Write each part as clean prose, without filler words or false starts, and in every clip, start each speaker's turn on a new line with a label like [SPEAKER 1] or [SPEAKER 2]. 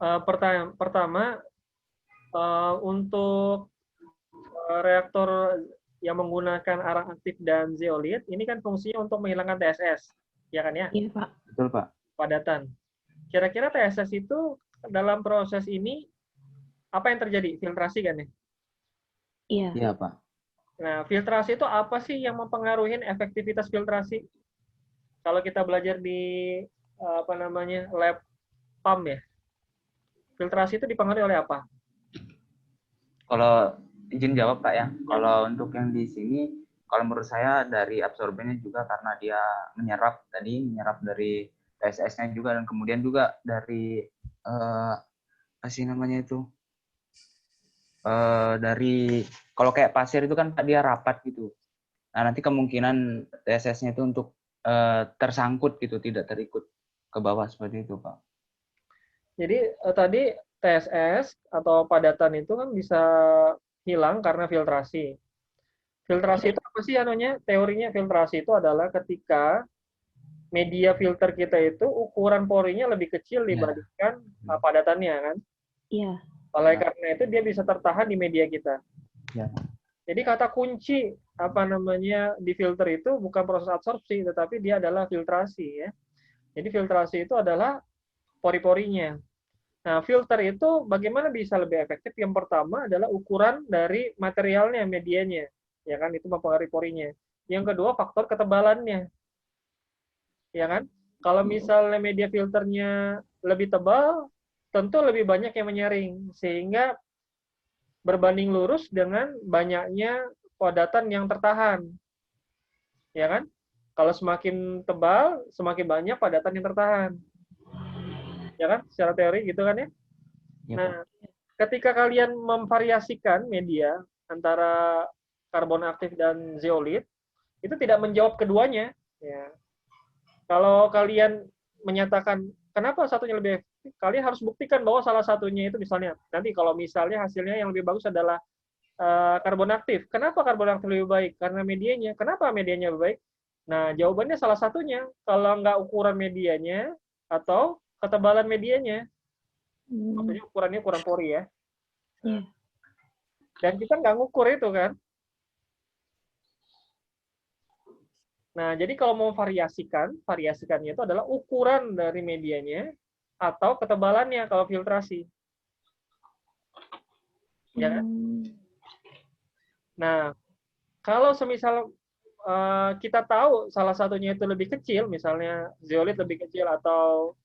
[SPEAKER 1] Pertama, untuk reaktor yang menggunakan arang aktif dan zeolit, ini kan fungsinya untuk menghilangkan TSS, ya kan ya,
[SPEAKER 2] Iya, Pak.
[SPEAKER 3] Betul, Pak.
[SPEAKER 1] padatan. Kira-kira TSS itu dalam proses ini apa yang terjadi? Filtrasi kan ya?
[SPEAKER 2] Iya.
[SPEAKER 3] Iya, Pak.
[SPEAKER 1] Nah, filtrasi itu apa sih yang mempengaruhi efektivitas filtrasi? Kalau kita belajar di apa namanya lab PAM ya, filtrasi itu dipengaruhi oleh apa?
[SPEAKER 3] Kalau izin jawab, Pak ya. Kalau untuk yang di sini, kalau menurut saya dari absorbennya juga karena dia menyerap dari TSS-nya juga, dan kemudian juga dari apa sih namanya itu? Dari kalau kayak pasir itu kan Pak, dia rapat gitu. Nah, nanti kemungkinan TSS-nya itu untuk tersangkut gitu, tidak terikut ke bawah seperti itu, Pak.
[SPEAKER 1] Jadi tadi TSS atau padatan itu kan bisa hilang karena filtrasi. Filtrasi itu apa sih anunya? Teorinya filtrasi itu adalah ketika media filter kita itu ukuran porinya lebih kecil
[SPEAKER 3] Ya.
[SPEAKER 1] dibandingkan padatannya kan.
[SPEAKER 2] Iya.
[SPEAKER 1] Oleh
[SPEAKER 3] Ya.
[SPEAKER 1] karena itu dia bisa tertahan di media kita.
[SPEAKER 3] Ya.
[SPEAKER 1] Jadi kata kunci apa namanya di filter itu bukan proses absorpsi, tetapi dia adalah filtrasi ya. Jadi filtrasi itu adalah pori-porinya. Nah, filter itu bagaimana bisa lebih efektif? Yang pertama adalah ukuran dari materialnya, medianya, ya kan? Itu mempengaruhi porinya. Yang kedua, faktor ketebalannya, ya kan? Kalau misalnya media filternya lebih tebal, tentu lebih banyak yang menyaring, sehingga berbanding lurus dengan banyaknya padatan yang tertahan, ya kan? Kalau semakin tebal, semakin banyak padatan yang tertahan, ya kan? Secara teori gitu kan ya?
[SPEAKER 3] Ya,
[SPEAKER 1] Nah,
[SPEAKER 3] Pak.
[SPEAKER 1] ketika kalian memvariasikan media antara karbon aktif dan zeolit, itu tidak menjawab keduanya. Ya. Kalau kalian menyatakan kenapa satunya lebih efektif, kalian harus buktikan bahwa salah satunya itu misalnya nanti kalau misalnya hasilnya yang lebih bagus adalah karbon aktif. Kenapa karbon aktif lebih baik? Karena medianya. Kenapa medianya lebih baik? Nah, jawabannya salah satunya. Kalau nggak ukuran medianya atau ketebalan medianya, maksudnya ukurannya ukuran pori ya. Nah,
[SPEAKER 2] Iya.
[SPEAKER 1] dan kita nggak ngukur itu kan. Nah, jadi kalau mau variasikannya itu adalah ukuran dari medianya atau ketebalannya kalau filtrasi. Ya kan? Nah, kalau semisal kita tahu salah satunya itu lebih kecil, misalnya zeolit lebih kecil atau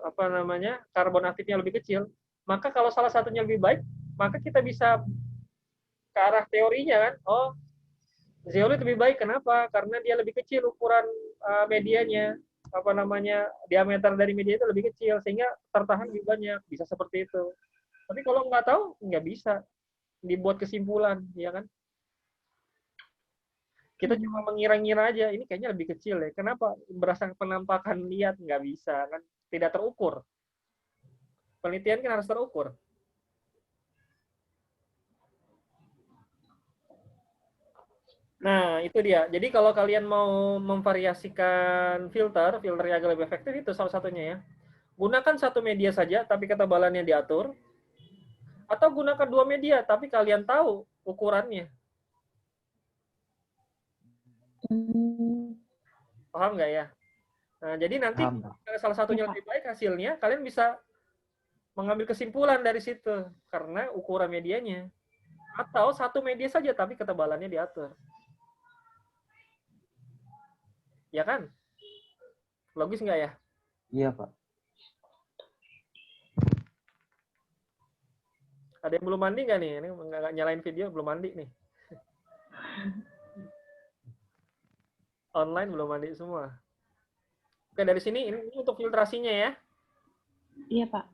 [SPEAKER 1] apa namanya karbon aktifnya lebih kecil, maka kalau salah satunya lebih baik, maka kita bisa ke arah teorinya kan. Oh, zeolit lebih baik. Kenapa? Karena dia lebih kecil ukuran medianya, apa namanya diameter dari media itu lebih kecil sehingga tertahan lebih banyak. Bisa seperti itu. Tapi kalau nggak tahu nggak bisa dibuat kesimpulan, ya kan? Kita cuma mengira-ngira aja, ini kayaknya lebih kecil ya. Kenapa? Berdasarkan penampakan lihat nggak bisa kan? Tidak terukur. Penelitian kan harus terukur. Nah, itu dia. Jadi kalau kalian mau memvariasikan filter yang agak lebih efektif itu salah satunya ya. Gunakan satu media saja, tapi ketebalannya diatur. Atau gunakan dua media, tapi kalian tahu ukurannya. Paham nggak ya? Nah, jadi nanti
[SPEAKER 3] Paham, Pak.
[SPEAKER 1] kalau salah satunya lebih baik hasilnya, kalian bisa mengambil kesimpulan dari situ. Karena ukuran medianya. Atau satu media saja, tapi ketebalannya diatur. Ya kan? Logis nggak ya?
[SPEAKER 3] Iya, Pak.
[SPEAKER 1] Ada yang belum mandi nggak nih? Ini nggak nyalain video, belum mandi nih. Online belum mandi semua. Oke, dari sini ini untuk filtrasinya ya.
[SPEAKER 2] Iya, Pak.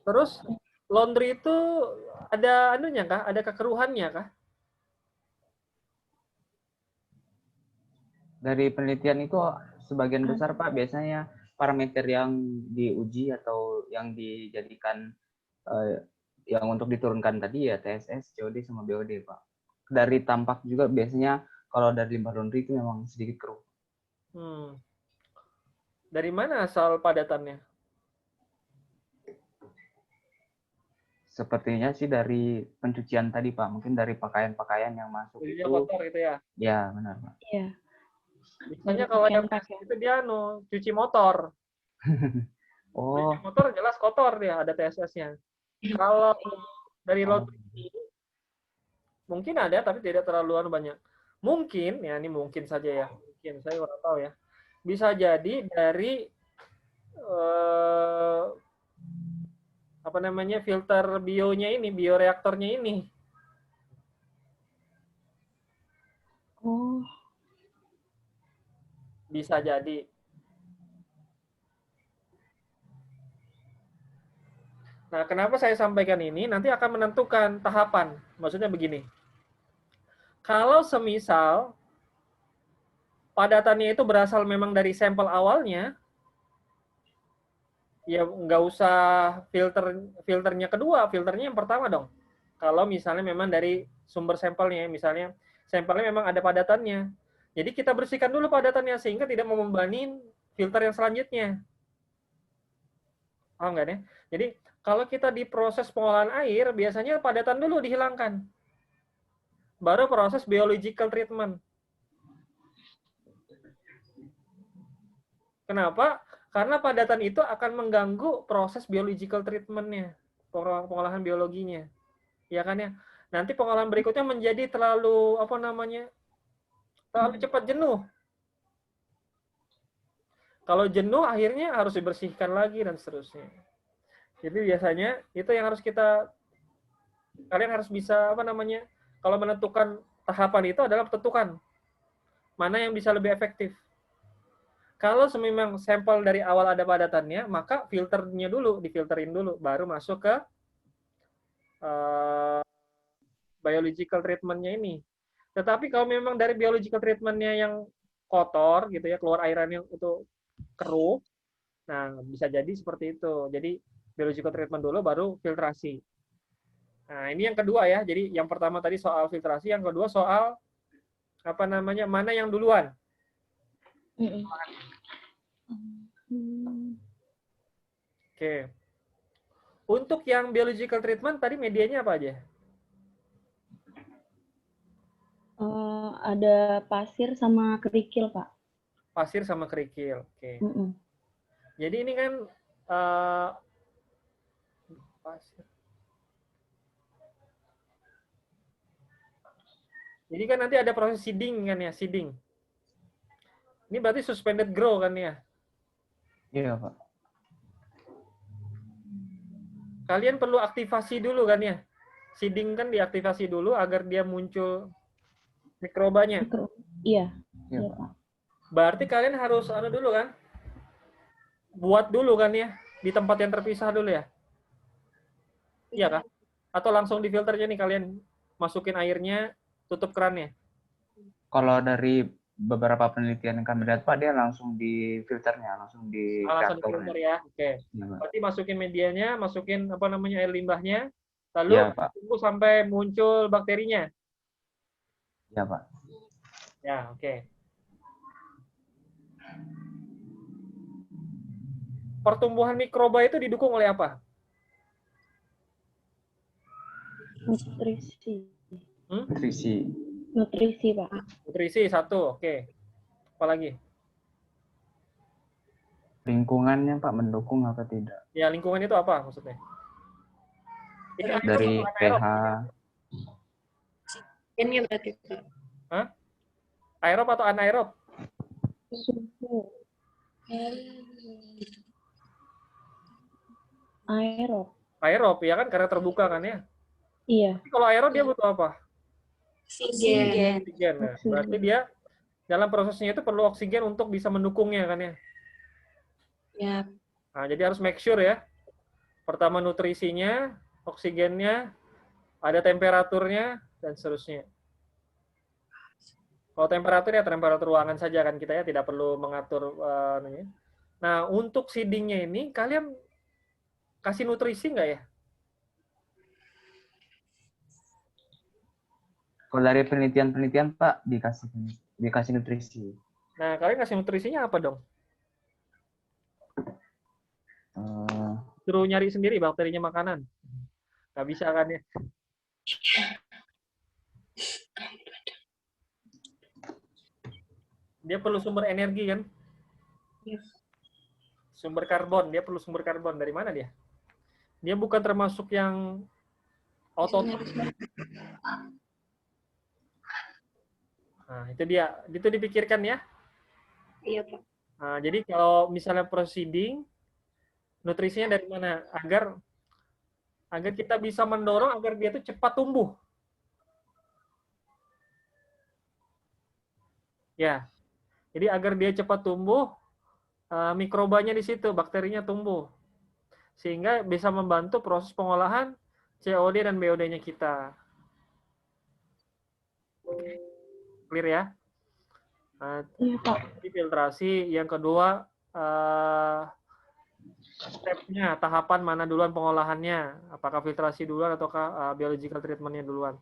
[SPEAKER 1] Terus laundry itu ada anunya kah? Ada kekeruhannya kah?
[SPEAKER 3] Dari penelitian itu sebagian besar, Pak, biasanya parameter yang diuji atau yang dijadikan yang untuk diturunkan tadi ya TSS, COD sama BOD, Pak. Dari tampak juga biasanya kalau dari limbah laundry itu memang sedikit keruh.
[SPEAKER 1] Dari mana asal padatannya?
[SPEAKER 3] Sepertinya sih dari pencucian tadi, Pak. Mungkin dari pakaian-pakaian yang masuk
[SPEAKER 1] Jadinya
[SPEAKER 3] itu.
[SPEAKER 1] kotor gitu ya.
[SPEAKER 3] Ya, benar, Pak.
[SPEAKER 2] Iya.
[SPEAKER 1] Biasanya
[SPEAKER 2] Dari
[SPEAKER 1] kalau yang
[SPEAKER 2] pakaian-pakaian.
[SPEAKER 1] itu dia cuci motor.
[SPEAKER 3] Oh,
[SPEAKER 1] Cuci motor jelas kotor dia, ada TSS-nya. Kalau dari
[SPEAKER 3] oh.
[SPEAKER 1] laundry mungkin ada tapi tidak terlalu banyak. Mungkin ya, ini mungkin saja ya. Mungkin saya kurang tahu ya. Bisa jadi dari apa namanya filter bionya ini, bioreaktornya ini.
[SPEAKER 2] Oh,
[SPEAKER 1] Bisa jadi. Nah, kenapa saya sampaikan ini? Nanti akan menentukan tahapan. Maksudnya begini. Kalau semisal padatannya itu berasal memang dari sampel awalnya, ya nggak usah filternya kedua, filternya yang pertama dong. Kalau misalnya memang dari sumber sampelnya, misalnya sampelnya memang ada padatannya. Jadi kita bersihkan dulu padatannya sehingga tidak membebani filter yang selanjutnya. Paham nggak ya? Jadi kalau kita di proses pengolahan air, biasanya padatan dulu dihilangkan. Baru proses biological treatment. Kenapa? Karena padatan itu akan mengganggu proses biological treatment-nya, pengolahan biologinya. Ya kan ya? Nanti pengolahan berikutnya menjadi terlalu, terlalu cepat jenuh. Kalau jenuh, akhirnya harus dibersihkan lagi, dan seterusnya. Jadi biasanya, itu yang harus kalian harus bisa, kalau menentukan tahapan itu adalah tentukan mana yang bisa lebih efektif. Kalau memang sampel dari awal ada padatannya, maka filternya dulu, difilterin dulu, baru masuk ke biological treatment-nya ini. Tetapi kalau memang dari biological treatment-nya yang kotor, gitu ya, keluar airannya itu keruh, nah bisa jadi seperti itu. Jadi biological treatment dulu, baru filtrasi. Nah ini yang kedua ya. Jadi yang pertama tadi soal filtrasi, yang kedua soal mana yang duluan. Oke. Untuk yang biological treatment tadi medianya apa aja?
[SPEAKER 2] ada pasir sama kerikil, Pak.
[SPEAKER 1] Pasir sama kerikil. Oke.
[SPEAKER 2] Mm-mm.
[SPEAKER 1] Jadi ini kan pasir. Jadi kan nanti ada proses seeding kan ya, seeding. Ini berarti suspended grow kan ya?
[SPEAKER 3] Iya, Pak.
[SPEAKER 1] Kalian perlu aktivasi dulu kan ya? Seeding kan diaktifasi dulu agar dia muncul mikrobanya.
[SPEAKER 2] Iya,
[SPEAKER 3] Iya,
[SPEAKER 2] iya,
[SPEAKER 3] Pak.
[SPEAKER 2] Pak.
[SPEAKER 1] Berarti kalian harus dulu kan? Buat dulu kan ya? Di tempat yang terpisah dulu ya? Iya kan? Atau langsung di filternya nih kalian masukin airnya, tutup kerannya?
[SPEAKER 3] Kalau dari beberapa penelitian yang kami lihat, Pak, dia langsung di filternya, langsung di
[SPEAKER 1] Langsung di
[SPEAKER 3] reaktornya.
[SPEAKER 1] filter ya? Oke.
[SPEAKER 3] Iya, Pak.
[SPEAKER 1] Berarti masukin medianya, masukin air limbahnya, lalu
[SPEAKER 3] Iya, Pak.
[SPEAKER 1] tunggu sampai muncul bakterinya.
[SPEAKER 3] Iya, Pak.
[SPEAKER 1] Ya, oke. Pertumbuhan mikroba itu didukung oleh apa?
[SPEAKER 2] Nutrisi.
[SPEAKER 3] Nutrisi.
[SPEAKER 2] Nutrisi, Pak.
[SPEAKER 1] Nutrisi satu, oke. Apalagi?
[SPEAKER 3] Lingkungannya, Pak, mendukung apa tidak?
[SPEAKER 1] Ya, lingkungan itu apa maksudnya? Ini
[SPEAKER 3] Dari pH.
[SPEAKER 4] Ini berarti, Pak.
[SPEAKER 1] Hah? Aerob atau anaerob?
[SPEAKER 2] Suhu. Aerob.
[SPEAKER 1] Aerob, ya kan? Karena terbuka kan ya?
[SPEAKER 2] Iya.
[SPEAKER 1] Tapi kalau aerob dia butuh apa?
[SPEAKER 4] Oksigen.
[SPEAKER 1] Oksigen. Nah, berarti dia dalam prosesnya itu perlu oksigen untuk bisa mendukungnya kan ya?
[SPEAKER 4] Ya.
[SPEAKER 1] Nah, jadi harus make sure ya. Pertama nutrisinya, oksigennya, ada temperaturnya, dan seterusnya. Kalau temperatur ya temperatur ruangan saja kan kita ya, tidak perlu mengatur. Nah, untuk seedingnya ini, kalian kasih nutrisi nggak ya?
[SPEAKER 3] Kalau dari penelitian-penelitian, Pak, dikasih nutrisi.
[SPEAKER 1] Nah, kalian kasih nutrisinya apa dong? Suruh nyari sendiri bakterinya makanan. Nggak bisa kan ya? Dia perlu sumber energi kan?
[SPEAKER 4] Iya.
[SPEAKER 1] Sumber karbon, dia perlu sumber karbon. Dari mana dia? Dia bukan termasuk yang otot. Nah, itu dia. Itu dipikirkan ya.
[SPEAKER 4] Iya, Pak.
[SPEAKER 1] Nah, jadi kalau misalnya proceeding, nutrisinya dari mana? Agar kita bisa mendorong agar dia itu cepat tumbuh. Ya. Jadi agar dia cepat tumbuh, mikrobanya di situ, bakterinya tumbuh. Sehingga bisa membantu proses pengolahan COD dan BOD-nya kita. Clear ya? Nah,
[SPEAKER 2] Iya, Pak.
[SPEAKER 1] jadi filtrasi. Yang kedua, stepnya, tahapan mana duluan pengolahannya. Apakah filtrasi duluan ataukah biological treatment-nya duluan.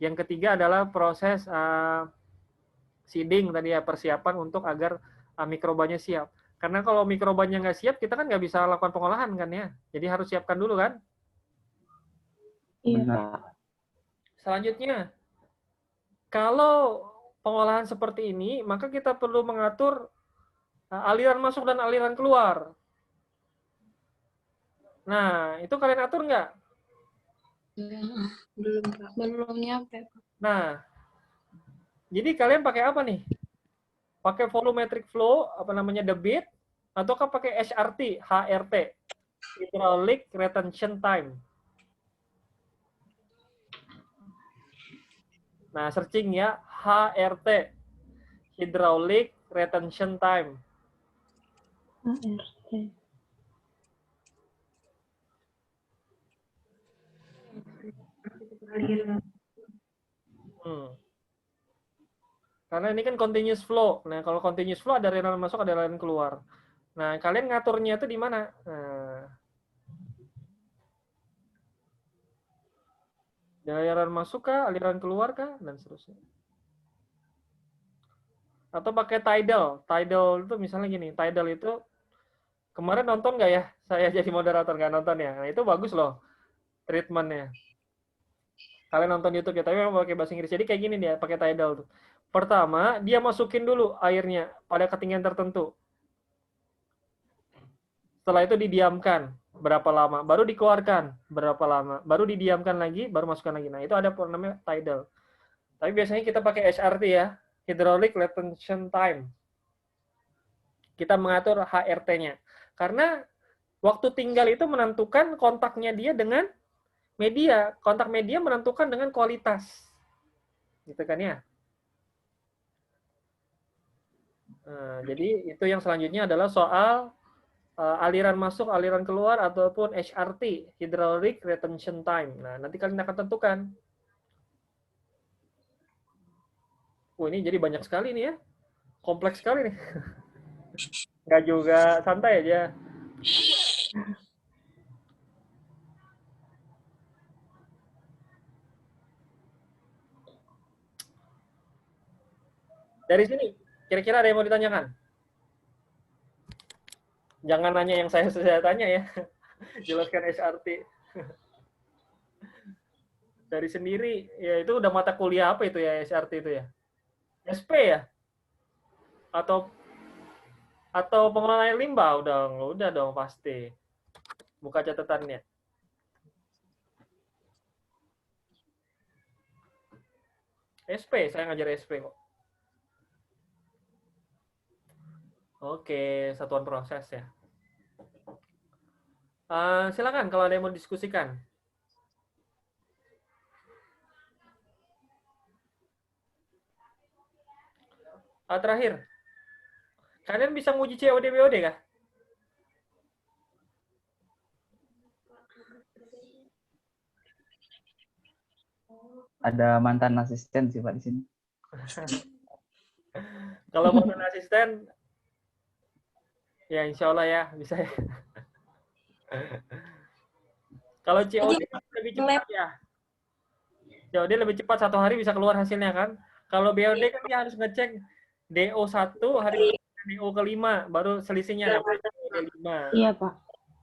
[SPEAKER 1] Yang ketiga adalah proses seeding tadi ya, persiapan untuk agar mikrobanya siap. Karena kalau mikrobanya nggak siap, kita kan nggak bisa lakukan pengolahan kan ya. Jadi harus siapkan dulu kan.
[SPEAKER 2] Iya,
[SPEAKER 3] Benar.
[SPEAKER 2] Pak.
[SPEAKER 1] Selanjutnya, kalau pengolahan seperti ini, maka kita perlu mengatur aliran masuk dan aliran keluar. Nah, itu kalian atur nggak?
[SPEAKER 4] Belum, Pak. Belum nyampe, Pak.
[SPEAKER 1] Nah, jadi kalian pakai apa nih? Pakai volumetric flow, apa namanya, debit, ataukah pakai HRT, hydraulic retention time. Nah, searching ya, HRT, hydraulic retention time.
[SPEAKER 2] ART.
[SPEAKER 1] Karena ini kan continuous flow. Nah, kalau continuous flow ada aliran masuk, ada aliran keluar. Nah, kalian ngaturnya itu di mana? Nah, aliran masuk kah, aliran keluar kah, dan seterusnya. Atau pakai tidal. Tidal itu misalnya gini, tidal itu kemarin nonton nggak ya? Saya jadi moderator nggak nonton ya. Nah, itu bagus loh treatmentnya. Kalian nonton YouTube ya, tapi memang pakai bahasa Inggris. Jadi kayak gini dia, pakai tidal tuh. Pertama, dia masukin dulu airnya pada ketinggian tertentu. Setelah itu didiamkan berapa lama, baru dikeluarkan berapa lama, baru didiamkan lagi, baru masukkan lagi. Nah, itu ada namanya tidal. Tapi biasanya kita pakai HRT ya, hydraulic retention time. Kita mengatur HRT-nya. Karena waktu tinggal itu menentukan kontaknya dia dengan media. Kontak media menentukan dengan kualitas. Gitu kan ya? Nah, jadi itu yang selanjutnya adalah soal aliran masuk, aliran keluar, ataupun HRT, hydraulic retention time. Nah, nanti kalian akan tentukan. Ini jadi banyak sekali nih ya. Kompleks sekali nih. Nggak juga santai aja. Dari sini, kira-kira ada yang mau ditanyakan? Jangan nanya yang saya tanya ya. Jelaskan HRT. Dari sendiri, ya itu udah mata kuliah apa itu ya HRT itu ya? SP ya? Atau pengelolaan air limbah? Udah dong pasti. Buka catatannya. SP, saya ngajar SP kok. Oke, satuan proses ya. Silakan kalau ada yang mau diskusikan. Terakhir, kalian bisa nguji COD BOD kah?
[SPEAKER 3] Ada mantan asisten sih Pak di sini.
[SPEAKER 1] Kalau mantan asisten, ya insya Allah ya bisa ya. Kalau COD lebih cepat ya. COD lebih cepat, 1 hari bisa keluar hasilnya kan. Kalau BOD kan dia harus ngecek DO1 hari DO kelima, baru selisihnya DO5.
[SPEAKER 2] Iya, Pak.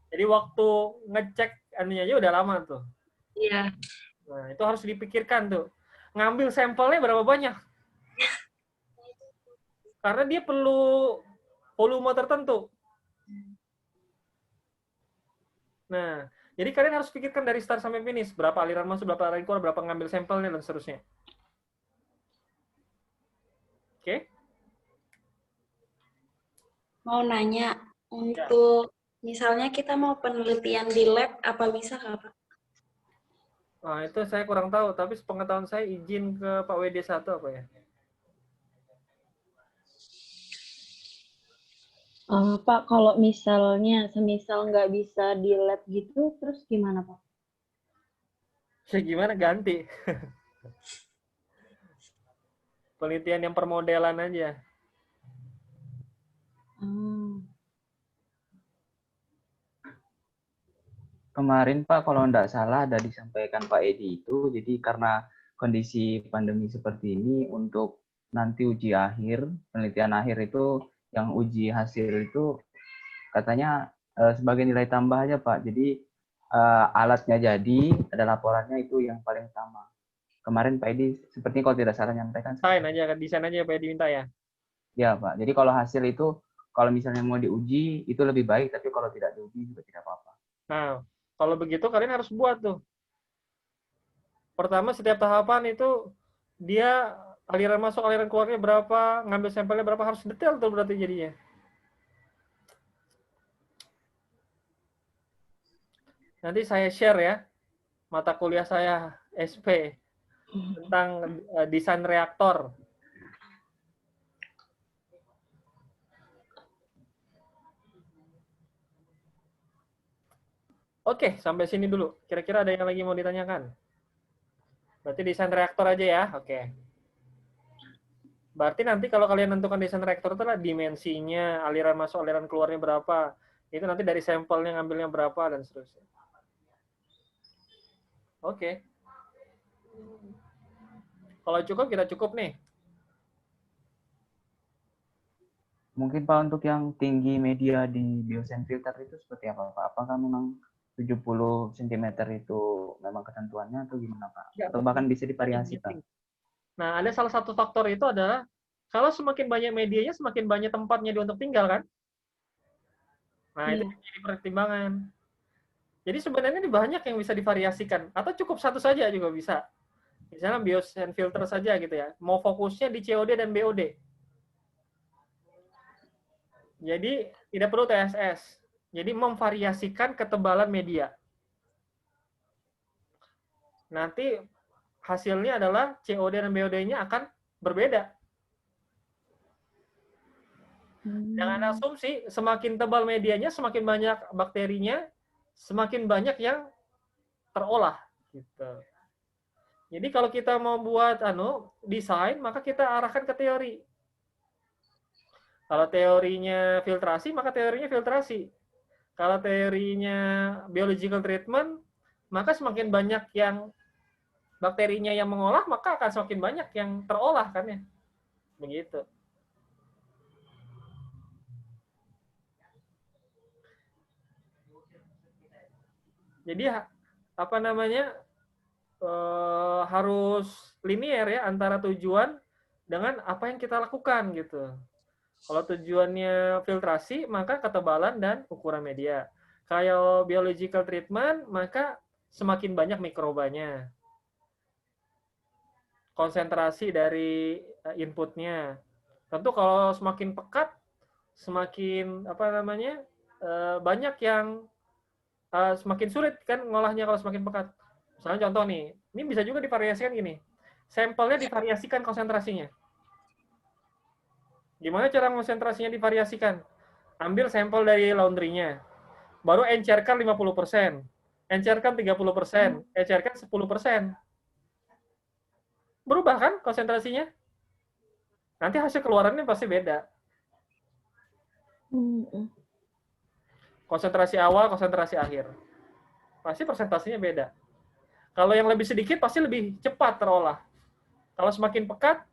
[SPEAKER 1] Jadi waktu ngecek anunya aja udah lama tuh.
[SPEAKER 4] Iya.
[SPEAKER 1] Nah, itu harus dipikirkan tuh. Ngambil sampelnya berapa banyak? Karena dia perlu volume tertentu. Nah, jadi kalian harus pikirkan dari start sampai finish. Berapa aliran masuk, berapa aliran keluar, berapa ngambil sampelnya, dan seterusnya. Oke?
[SPEAKER 4] Mau nanya,
[SPEAKER 1] Ya.
[SPEAKER 4] untuk misalnya kita mau penelitian di lab, apa bisa nggak, Pak?
[SPEAKER 1] Nah, itu saya kurang tahu. Tapi sepengetahuan saya izin ke Pak WD1 apa ya?
[SPEAKER 2] Pak, kalau misalnya semisal nggak bisa di lab gitu, terus gimana, Pak?
[SPEAKER 1] Ya gimana ganti? Penelitian yang permodelan aja.
[SPEAKER 2] Hmm.
[SPEAKER 3] Kemarin Pak, kalau tidak salah ada disampaikan Pak Edi itu, jadi karena kondisi pandemi seperti ini, untuk nanti uji akhir, penelitian akhir itu, yang uji hasil itu katanya sebagai nilai tambah aja Pak. Jadi alatnya jadi, ada laporannya itu yang paling utama. Kemarin Pak Edi seperti kalau tidak salah nyampaikan.
[SPEAKER 1] Desain aja Pak diminta ya.
[SPEAKER 3] Ya Pak, jadi kalau hasil itu, kalau misalnya mau diuji, itu lebih baik, tapi kalau tidak diuji juga tidak apa-apa.
[SPEAKER 1] Nah, kalau begitu kalian harus buat tuh. Pertama, setiap tahapan itu dia aliran masuk, aliran keluarnya berapa, ngambil sampelnya berapa, harus detail tuh berarti jadinya. Nanti saya share ya, mata kuliah saya SP tentang desain reaktor. Oke, sampai sini dulu. Kira-kira ada yang lagi mau ditanyakan? Berarti desain reaktor aja ya, oke. Berarti nanti kalau kalian tentukan desain reaktor itu adalah dimensinya, aliran masuk, aliran keluarnya berapa. Itu nanti dari sampelnya ngambilnya berapa, dan seterusnya. Oke. Kalau cukup, kita cukup nih.
[SPEAKER 3] Mungkin Pak untuk yang tinggi media di biosen filter itu seperti apa Pak? Apakah memang 70 cm itu memang ketentuannya atau gimana Pak?
[SPEAKER 1] Ya,
[SPEAKER 3] Atau bahkan bisa divariasikan?
[SPEAKER 1] nah, ada salah satu faktor itu adalah kalau semakin banyak medianya, semakin banyak tempatnya dia untuk tinggal kan? Nah, itu
[SPEAKER 2] Iya.
[SPEAKER 1] jadi pertimbangan. Jadi sebenarnya ini banyak yang bisa divariasikan, atau cukup satu saja juga bisa. Misalnya biosen filter saja gitu ya. Mau fokusnya di COD dan BOD. Jadi tidak perlu TSS. Jadi memvariasikan ketebalan media. Nanti hasilnya adalah COD dan BOD-nya akan berbeda. Jangan asumsi semakin tebal medianya, semakin banyak bakterinya, semakin banyak yang terolah. Gitu. Jadi kalau kita mau buat desain, maka kita arahkan ke teori. Kalau teorinya filtrasi, maka teorinya filtrasi. Kalau teorinya biological treatment, maka semakin banyak yang bakterinya yang mengolah, maka akan semakin banyak yang terolah kan ya. Begitu. Jadi apa namanya, harus linear ya antara tujuan dengan apa yang kita lakukan gitu. Kalau tujuannya filtrasi, maka ketebalan dan ukuran media. Kalau biological treatment, maka semakin banyak mikrobanya. Konsentrasi dari inputnya. Tentu kalau semakin pekat, semakin apa namanya, banyak yang semakin sulit kan ngolahnya kalau semakin pekat. Misalnya contoh nih, ini bisa juga divariasikan gini. Sampelnya divariasikan konsentrasinya. Gimana cara konsentrasinya divariasikan? Ambil sampel dari laundry-nya, baru encerkan 50%, encerkan 30%, encerkan 10%. Berubah kan konsentrasinya? Nanti hasil keluarannya pasti beda. Konsentrasi awal, konsentrasi akhir. Pasti presentasinya beda. Kalau yang lebih sedikit pasti lebih cepat terolah. Kalau semakin pekat,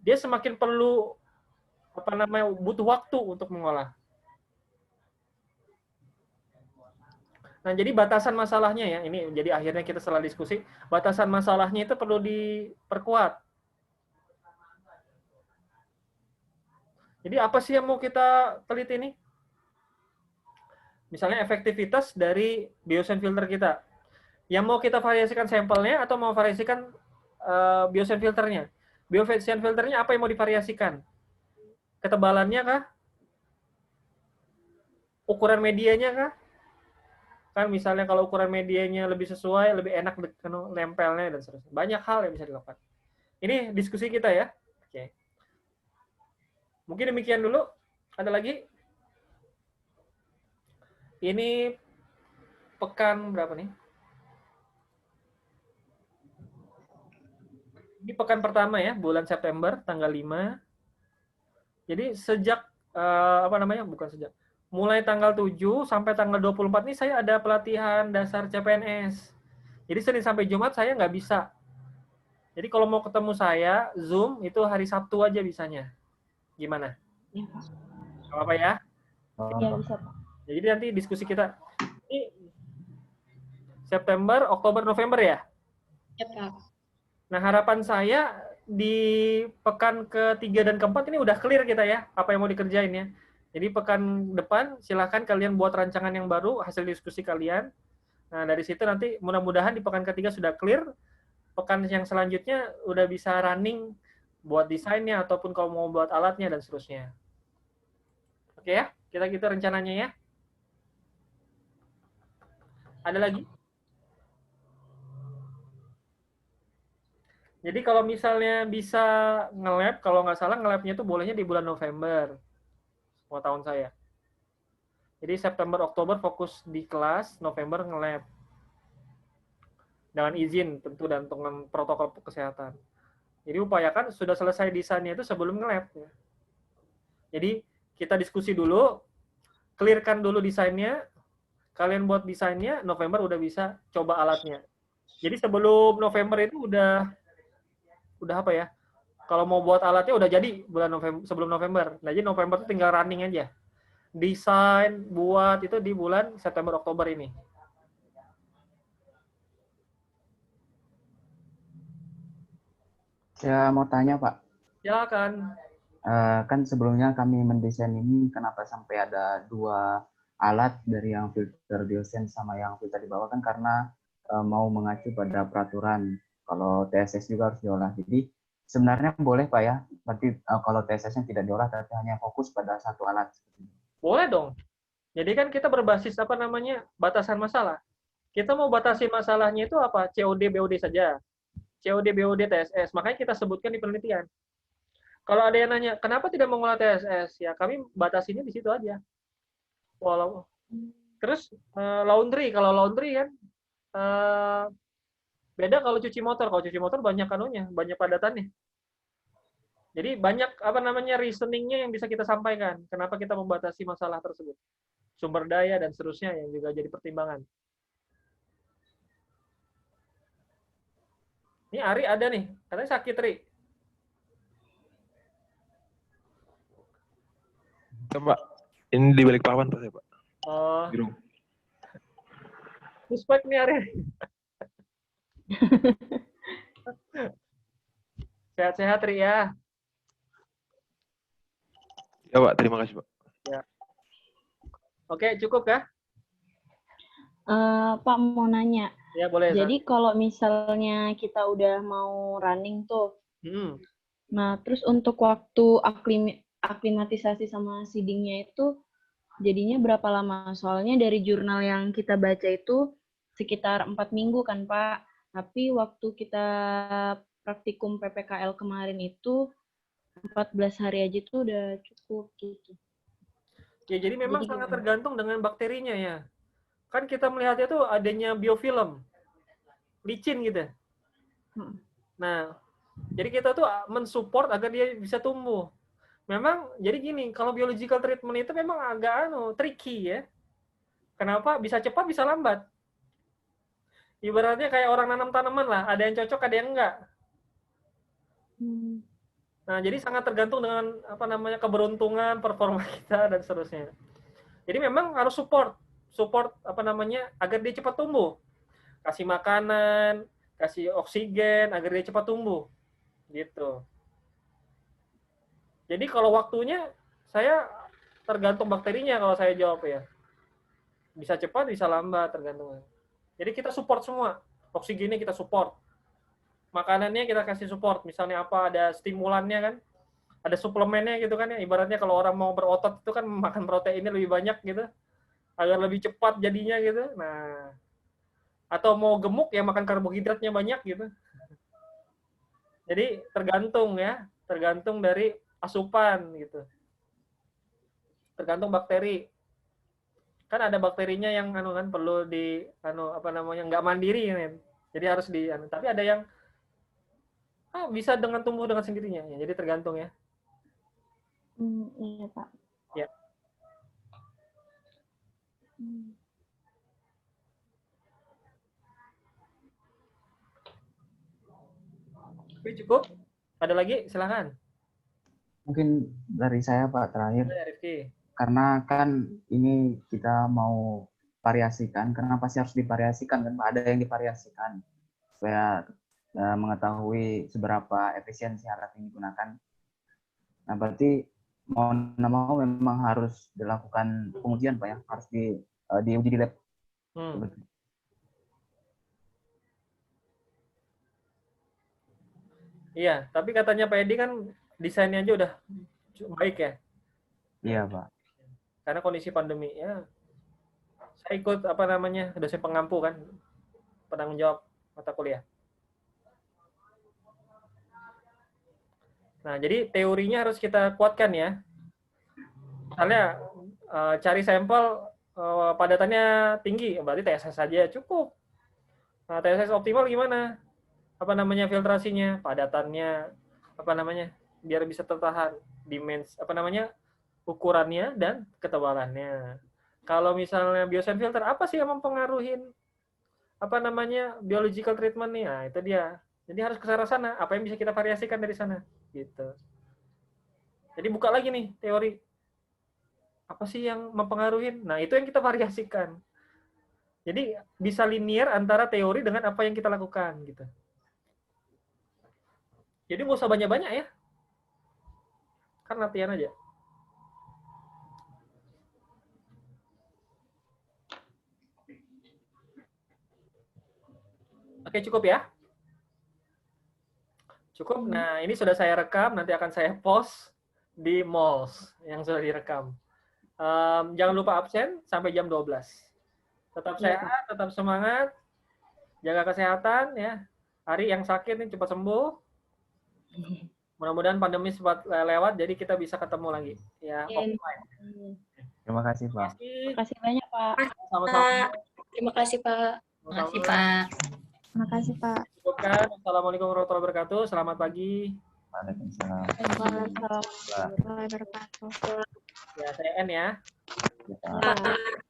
[SPEAKER 1] dia semakin perlu butuh waktu untuk mengolah. Nah, jadi batasan masalahnya ya, ini jadi akhirnya kita setelah diskusi, batasan masalahnya itu perlu diperkuat. Jadi apa sih yang mau kita teliti ini? Misalnya efektivitas dari Biosen filter kita. Yang mau kita variasikan sampelnya atau mau variasikan Biosen filternya? Biosen filternya apa yang mau divariasikan? Ketebalannya kah? Ukuran medianya kah? Kan misalnya kalau ukuran medianya lebih sesuai, lebih enak nempelnya dan seterusnya. Banyak hal yang bisa dilakukan. Ini diskusi kita ya. Oke. Mungkin demikian dulu. Ada lagi? Ini pekan berapa nih? Ini pekan pertama ya, bulan September, tanggal 5. Jadi sejak, apa namanya, bukan sejak, mulai tanggal 7 sampai tanggal 24 ini saya ada pelatihan dasar CPNS. Jadi Senin sampai Jumat saya nggak bisa. Jadi kalau mau ketemu saya, Zoom itu hari Sabtu aja bisanya. Gimana?
[SPEAKER 2] Ya, Pak.
[SPEAKER 1] Gak apa-apa ya?
[SPEAKER 2] Ya, bisa, Pak.
[SPEAKER 1] Jadi nanti diskusi kita. Ini September, Oktober, November ya?
[SPEAKER 4] Ya, Pak.
[SPEAKER 1] Nah, harapan saya di pekan ketiga dan keempat ini udah clear kita ya, apa yang mau dikerjain ya. Jadi pekan depan silahkan kalian buat rancangan yang baru, hasil diskusi kalian. Nah, dari situ nanti mudah-mudahan di pekan ketiga sudah clear. Pekan yang selanjutnya udah bisa running buat desainnya ataupun kalau mau buat alatnya dan seterusnya. Oke ya, kita gitu rencananya ya. Ada lagi? Jadi kalau misalnya bisa nge-lab, kalau nggak salah nge-labnya itu bolehnya di bulan November. Semua tahun saya. Jadi September, Oktober fokus di kelas, November nge-lab. Dengan izin tentu dan dengan protokol kesehatan. Jadi upayakan sudah selesai desainnya itu sebelum nge-lab. Ya. Jadi kita diskusi dulu, clearkan dulu desainnya, kalian buat desainnya, November udah bisa coba alatnya. Jadi sebelum November itu udah apa ya? Kalau mau buat alatnya udah jadi bulan November, sebelum November. Nah, jadi November itu tinggal running aja. Desain buat itu di bulan September Oktober ini.
[SPEAKER 3] Saya mau tanya, Pak.
[SPEAKER 1] Silakan.
[SPEAKER 3] Kan sebelumnya kami mendesain ini kenapa sampai ada 2 alat dari yang filter Biosen sama yang filter di bawah kan karena mau mengacu pada peraturan kalau TSS juga harus diolah. Jadi sebenarnya boleh Pak ya, berarti kalau TSS-nya tidak diolah tapi hanya fokus pada satu alat.
[SPEAKER 1] Boleh dong. Jadi kan kita berbasis apa namanya batasan masalah. Kita mau batasi masalahnya itu apa? COD, BOD saja. COD, BOD, TSS. Makanya kita sebutkan di penelitian. Kalau ada yang nanya, kenapa tidak mengolah TSS? Ya kami batasinya di situ aja. Walau terus laundry, kalau laundry kan beda kalau cuci motor. Kalau cuci motor banyak kanunya, banyak padatannya. Jadi banyak apa namanya reasoningnya yang bisa kita sampaikan. Kenapa kita membatasi masalah tersebut? Sumber daya dan seterusnya yang juga jadi pertimbangan. Ini Ari ada nih, katanya sakit Ri.
[SPEAKER 5] Pak, ini di balik papan Pak saya Pak.
[SPEAKER 1] Oh,
[SPEAKER 5] Gerung.
[SPEAKER 1] suspek nih Ari. Sehat-sehat Ri ya.
[SPEAKER 5] Ya Pak, terima kasih Pak.
[SPEAKER 1] Ya. Oke, cukup kah?
[SPEAKER 2] Pak mau nanya.
[SPEAKER 1] Ya boleh.
[SPEAKER 2] Jadi kalau misalnya kita udah mau running tuh, nah terus untuk waktu aklimatisasi sama seedingnya itu jadinya berapa lama? Soalnya dari jurnal yang kita baca itu sekitar 4 minggu kan Pak. Tapi waktu kita praktikum PPKL kemarin itu 14 hari aja tuh udah cukup gitu.
[SPEAKER 1] Ya jadi memang
[SPEAKER 2] Jadi
[SPEAKER 1] sangat
[SPEAKER 2] gimana?
[SPEAKER 1] tergantung dengan bakterinya ya. Kan kita melihatnya tuh adanya biofilm, licin gitu. Nah, jadi kita tuh mensupport agar dia bisa tumbuh. Memang jadi gini, kalau biological treatment itu memang agak tricky ya. Kenapa? Bisa cepat, bisa lambat. Ibaratnya kayak orang nanam tanaman lah, ada yang cocok, ada yang enggak. Nah, jadi sangat tergantung dengan apa namanya keberuntungan, performa kita dan seterusnya. Jadi memang harus support. support agar dia cepat tumbuh. Kasih makanan, kasih oksigen agar dia cepat tumbuh. Gitu. Jadi kalau waktunya saya tergantung bakterinya kalau saya jawab ya. Bisa cepat, bisa lambat tergantung. Jadi kita support semua. Oksigennya kita support. Makanannya kita kasih support. Misalnya apa, ada stimulannya kan. Ada suplemennya gitu kan ya. Ibaratnya kalau orang mau berotot itu kan makan proteinnya lebih banyak gitu. Agar lebih cepat jadinya gitu. Nah, atau mau gemuk ya makan karbohidratnya banyak gitu. Jadi tergantung ya. Tergantung dari asupan gitu. Tergantung bakteri. Kan ada bakterinya yang kan perlu di nggak mandiri kan. Jadi harus tapi ada yang bisa dengan tumbuh dengan sendirinya ya. Jadi tergantung ya.
[SPEAKER 2] Iya, Pak.
[SPEAKER 1] Ya. Oke, cukup? Ada lagi? Silakan.
[SPEAKER 3] Mungkin dari saya Pak terakhir.
[SPEAKER 1] Ya, Rifki.
[SPEAKER 3] Karena kan ini kita mau variasikan, karena pasti harus divariasikan kan Pak, ada yang divariasikan supaya mengetahui seberapa efisiensi alat yang digunakan. Nah berarti mau memang harus dilakukan pengujian Pak ya, harus diuji di lab.
[SPEAKER 1] Iya, tapi katanya Pak Edi kan desainnya aja udah baik ya.
[SPEAKER 3] Iya Pak.
[SPEAKER 1] Karena kondisi pandemi ya. Saya ikut dosen pengampu kan, penanggung jawab mata kuliah. Nah, jadi teorinya harus kita kuatkan ya. Misalnya cari sampel padatannya tinggi, berarti TSS saja cukup. Nah, TSS optimal gimana? Filtrasinya, padatannya, biar bisa tertahan, ukurannya dan ketebalannya. Kalau misalnya biosen filter, apa sih yang mempengaruhi biological treatment nih? Nah, itu dia. Jadi harus ke arah sana. Apa yang bisa kita variasikan dari sana? Gitu. Jadi buka lagi nih teori. Apa sih yang mempengaruhi? Nah, itu yang kita variasikan. Jadi bisa linear antara teori dengan apa yang kita lakukan gitu. Jadi nggak usah banyak-banyak ya. Kan latihan aja. Oke, cukup ya? Cukup. Nah, ini sudah saya rekam, nanti akan saya post di Mols yang sudah direkam. Jangan lupa absen sampai jam 12. Tetap sehat, tetap semangat, jaga kesehatan ya. Hari yang sakit nih cepat sembuh. Mudah-mudahan pandemi cepat lewat, jadi kita bisa ketemu lagi. Ya, offline.
[SPEAKER 3] Terima kasih Pak.
[SPEAKER 2] Terima kasih banyak Pak.
[SPEAKER 1] Sama-sama.
[SPEAKER 4] Terima kasih Pak.
[SPEAKER 2] Terima kasih Pak. Terima kasih Pak.
[SPEAKER 1] Cukupkan. Assalamualaikum warahmatullahi wabarakatuh. Selamat pagi.
[SPEAKER 3] Waalaikumsalam.
[SPEAKER 2] Waalaikumsalam warahmatullahi wabarakatuh.
[SPEAKER 1] Ya, saya N ya.
[SPEAKER 3] Ya, Pak.